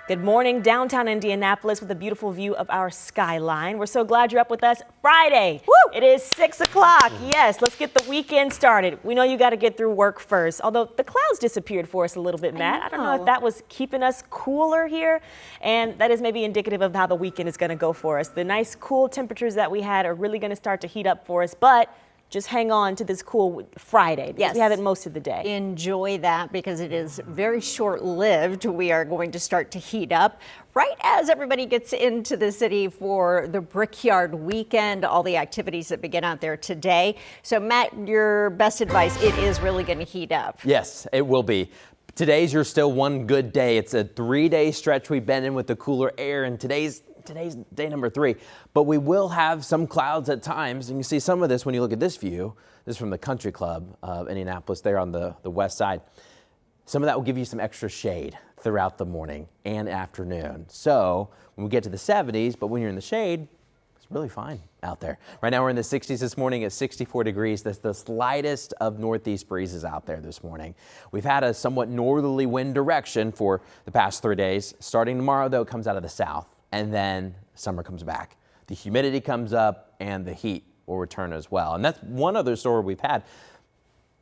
Good morning, downtown Indianapolis with a beautiful view of our skyline. We're so glad you're up with us. Friday. Woo! It is 6 o'clock. Yes, let's get the weekend started. We know you got to get through work first, although the clouds disappeared for us a little bit, Matt. I don't know if that was keeping us cooler here, and that is maybe indicative of how the weekend is going to go for us. The nice cool temperatures that we had are really going to start to heat up for us, but just hang on to this cool Friday because yes, we have it most of the day. Enjoy that because it is very short-lived. We are going to start to heat up right as everybody gets into the city for the Brickyard weekend, all the activities that begin out there today. So Matt, your best advice, it is really going to heat up. Yes, it will be. Today's your still one good day. It's a 3-day stretch we've been in with the cooler air, and today's day number 3, but we will have some clouds at times. And you can see some of this when you look at this view. This is from the Country Club of Indianapolis there on the west side. Some of that will give you some extra shade throughout the morning and afternoon. So when we get to the 70s, but when you're in the shade, it's really fine out there. Right now we're in the 60s this morning at 64 degrees. That's the slightest of northeast breezes out there this morning. We've had a somewhat northerly wind direction for the past 3 days. Starting tomorrow, though, it comes out of the south. And then summer comes back. The humidity comes up and the heat will return as well. And that's one other story we've had.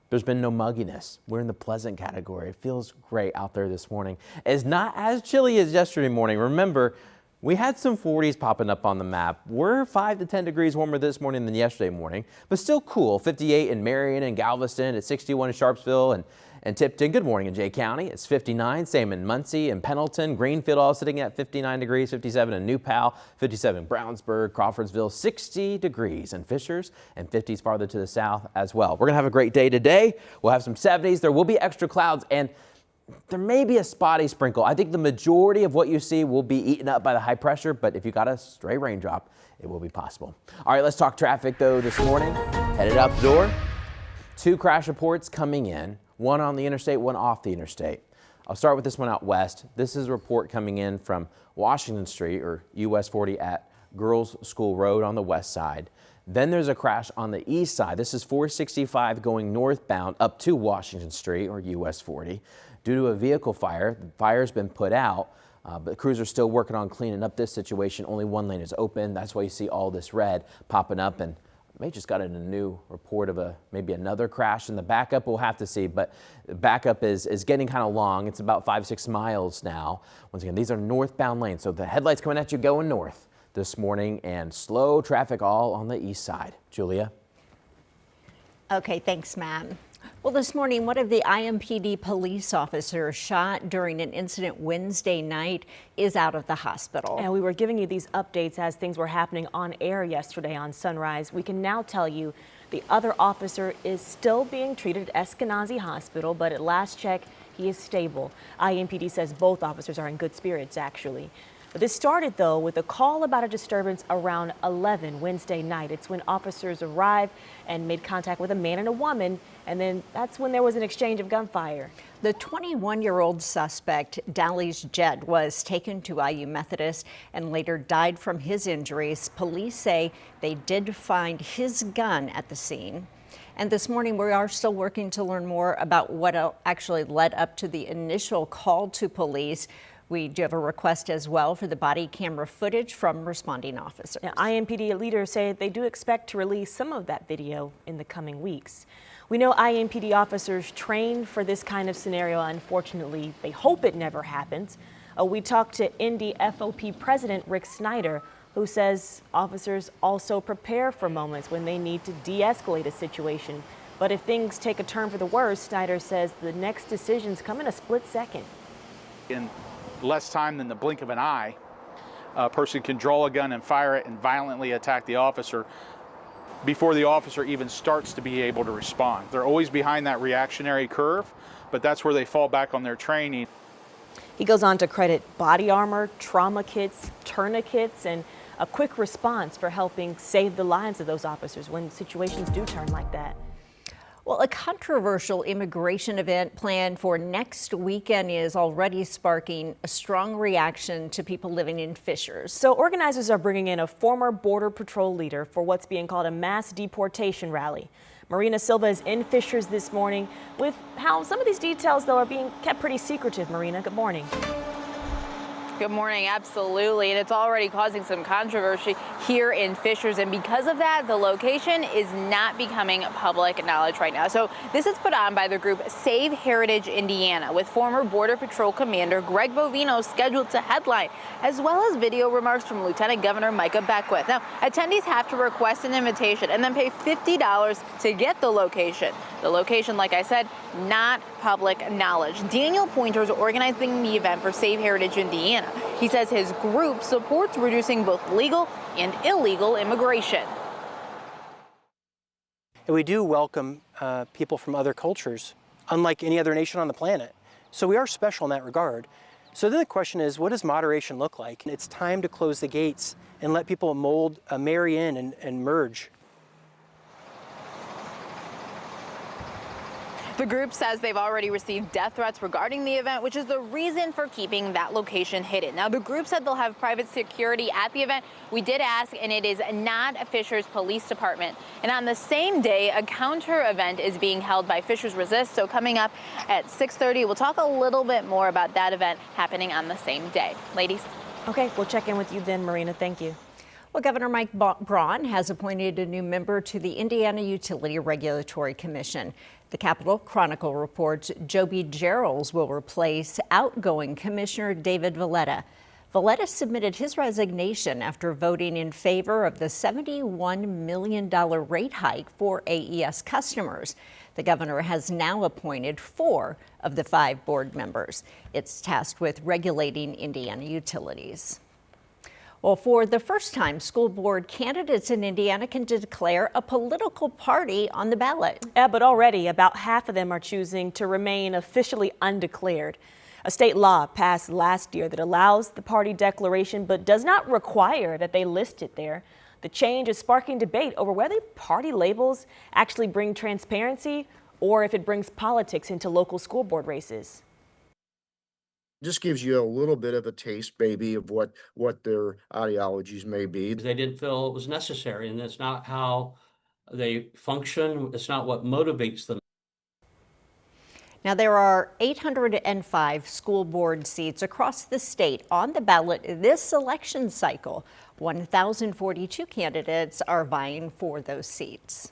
There's been no mugginess. We're in the pleasant category. It feels great out there this morning. It's not as chilly as yesterday morning. Remember, we had some 40s popping up on the map. We're 5 to 10 degrees warmer this morning than yesterday morning, but still cool. 58 in Marion and Galveston, at 61 in Sharpsville and Tipton. Good morning in Jay County. It's 59. Same in Muncie and Pendleton. Greenfield all sitting at 59 degrees. 57 in New Pal. 57 in Brownsburg, Crawfordsville. 60 degrees in Fishers and 50s farther to the south as well. We're going to have a great day today. We'll have some 70s. There will be extra clouds and there may be a spotty sprinkle. I think the majority of what you see will be eaten up by the high pressure, but if you got a stray raindrop, it will be possible. All right, let's talk traffic though this morning. Headed out the door. 2 crash reports coming in. One on the interstate, one off the interstate. I'll start with this one out west. This is a report coming in from Washington Street or US 40 at Girls School Road on the west side. Then there's a crash on the east side. This is 465 going northbound up to Washington Street or US 40. Due to a vehicle fire, the fire's been put out, but crews are still working on cleaning up this situation. Only one lane is open. That's why you see all this red popping up, and may just got in a new report of maybe another crash in the backup. We'll have to see, but the backup is getting kind of long. It's about 5-6 miles now. Once again, these are northbound lanes, so the headlights coming at you going north this morning, and slow traffic all on the east side. Julia? Okay, thanks, Matt. Well, this morning, one of the IMPD police officers shot during an incident Wednesday night is out of the hospital. And we were giving you these updates as things were happening on air yesterday on Sunrise. We can now tell you the other officer is still being treated at Eskenazi Hospital, but at last check, he is stable. IMPD says both officers are in good spirits, actually. But this started, though, with a call about a disturbance around 11 Wednesday night. It's when officers arrived and made contact with a man and a woman, and then that's when there was an exchange of gunfire. The 21-year-old suspect, Dallas Jett, was taken to IU Methodist and later died from his injuries. Police say they did find his gun at the scene. And this morning, we are still working to learn more about what actually led up to the initial call to police. We do have a request as well for the body camera footage from responding officers. Now, IMPD leaders say they do expect to release some of that video in the coming weeks. We know IMPD officers trained for this kind of scenario. Unfortunately, they hope it never happens. We talked to Indy FOP President Rick Snyder, who says officers also prepare for moments when they need to de-escalate a situation. But if things take a turn for the worse, Snyder says the next decisions come in a split second. In less time than the blink of an eye, a person can draw a gun and fire it and violently attack the officer before the officer even starts to be able to respond. They're always behind that reactionary curve, but that's where they fall back on their training. He goes on to credit body armor, trauma kits, tourniquets, and a quick response for helping save the lives of those officers when situations do turn like that. Well, a controversial immigration event planned for next weekend is already sparking a strong reaction to people living in Fishers. So organizers are bringing in a former Border Patrol leader for what's being called a mass deportation rally. Marina Silva is in Fishers this morning with how some of these details, though, are being kept pretty secretive. Marina, good morning. Good morning. Absolutely. And it's already causing some controversy here in Fishers. And because of that, the location is not becoming public knowledge right now. So this is put on by the group Save Heritage Indiana, with former Border Patrol Commander Greg Bovino scheduled to headline, as well as video remarks from Lieutenant Governor Micah Beckwith. Now, attendees have to request an invitation and then pay $50 to get the location. The location, like I said, not public knowledge. Daniel Pointer is organizing the event for Save Heritage Indiana. He says his group supports reducing both legal and illegal immigration. And we do welcome people from other cultures, unlike any other nation on the planet. So we are special in that regard. So then the question is, what does moderation look like? It's time to close the gates and let people marry in and merge. The group says they've already received death threats regarding the event, which is the reason for keeping that location hidden. Now, the group said they'll have private security at the event. We did ask, and it is not a Fishers Police Department. And on the same day, a counter event is being held by Fishers Resist. So coming up at 6:30, we'll talk a little bit more about that event happening on the same day. Ladies. Okay, we'll check in with you then, Marina. Thank you. Well, Governor Mike Braun has appointed a new member to the Indiana Utility Regulatory Commission. The Capitol Chronicle reports Joby Gerals will replace outgoing Commissioner David Valletta. Valletta submitted his resignation after voting in favor of the $71 million rate hike for AES customers. The governor has now appointed 4 of the 5 board members. It's tasked with regulating Indiana utilities. Well, for the first time, school board candidates in Indiana can declare a political party on the ballot. Yeah, but already about half of them are choosing to remain officially undeclared. A state law passed last year that allows the party declaration but does not require that they list it there. The change is sparking debate over whether party labels actually bring transparency or if it brings politics into local school board races. Just gives you a little bit of a taste, maybe, of what their ideologies may be. They didn't feel it was necessary, and that's not how they function. It's not what motivates them. Now, there are 805 school board seats across the state on the ballot this election cycle. 1,042 candidates are vying for those seats.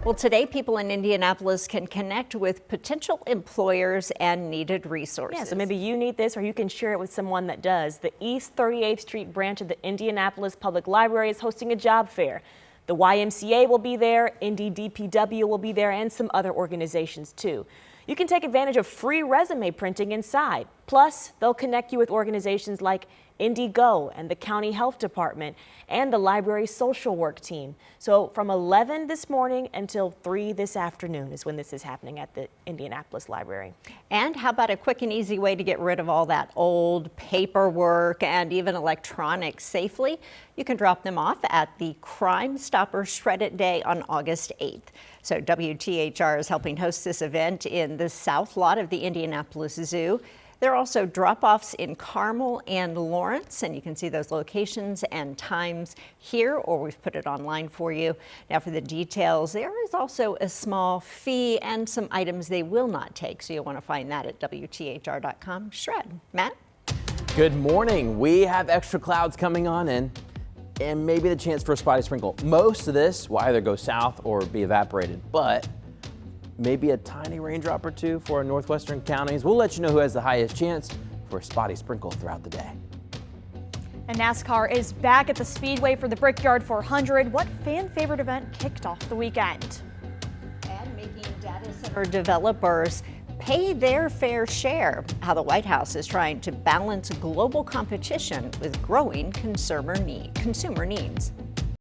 Well, today, people in Indianapolis can connect with potential employers and needed resources. Yeah, so maybe you need this or you can share it with someone that does. The East 38th Street branch of the Indianapolis Public Library is hosting a job fair. The YMCA will be there, Indy DPW will be there, and some other organizations too. You can take advantage of free resume printing inside. Plus, they'll connect you with organizations like IndyGo and the County Health Department and the library's social work team. So from 11 this morning until 3 this afternoon is when this is happening at the Indianapolis Library. And how about a quick and easy way to get rid of all that old paperwork and even electronics safely? You can drop them off at the Crime Stopper Shred It Day on August 8th. So WTHR is helping host this event in the south lot of the Indianapolis Zoo. There are also drop-offs in Carmel and Lawrence, and you can see those locations and times here, or we've put it online for you. Now, for the details, there is also a small fee and some items they will not take, so you'll want to find that at WTHR.com. Shred. Matt? Good morning. We have extra clouds coming on in and maybe the chance for a spotty sprinkle. Most of this will either go south or be evaporated, but maybe a tiny raindrop or two for our northwestern counties. We'll let you know who has the highest chance for a spotty sprinkle throughout the day. And NASCAR is back at the Speedway for the Brickyard 400. What fan-favorite event kicked off the weekend? And making data center developers pay their fair share. How the White House is trying to balance global competition with growing consumer needs.